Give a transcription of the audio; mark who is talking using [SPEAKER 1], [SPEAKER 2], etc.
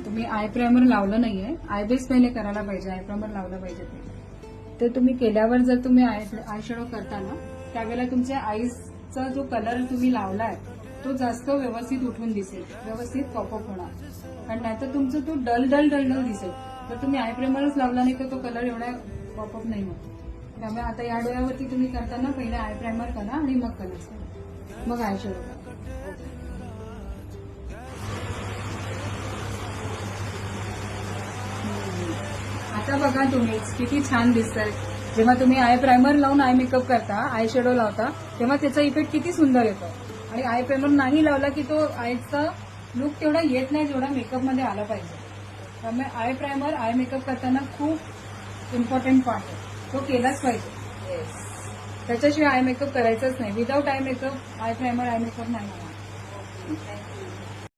[SPEAKER 1] तुम्ही I primer लावलं नाहीये, आय बेस पहिले करायला पाहिजे, आय प्रायमर लावलं पाहिजे ते तुम्ही केल्यावर जर तुम्ही आय शेडो करता ना त्यावेळेला तुमच्या आईजचा जो कलर तुम्ही लावलाय तो जास्त व्यवस्थित उठून दिसेल, व्यवस्थित पॉपअप होणार. आणि नाहीतर तुमचं तो डल डल डल डल दिसेल. तर तुम्ही आय प्रायमरच लावला नाही तर तो कलर एवढा पॉपअप नाही होत. त्यामुळे आता या डोळ्यावरती तुम्ही करताना पहिले आय प्रायमर करा आणि मग कलर करा, मग आय शेडो करा. आता बघा तुम्हीच किती छान दिसतंय. जेव्हा तुम्ही आय प्रायमर लावून आय मेकअप करता, आय शेडो लावता, तेव्हा त्याचा इफेक्ट किती सुंदर येतो. आणि आय प्रायमर नाही लावला की तो आयचा लुक तेवढा येत नाही जेवढा मेकअपमध्ये आला पाहिजे. त्यामुळे आय प्रायमर आय मेकअप करताना खूप इम्पॉर्टंट पार्ट आहे, तो केलाच पाहिजे. त्याच्याशिवाय आय मेकअप करायचंच नाही. Without eye makeup I primer eye makeup नाही होणार.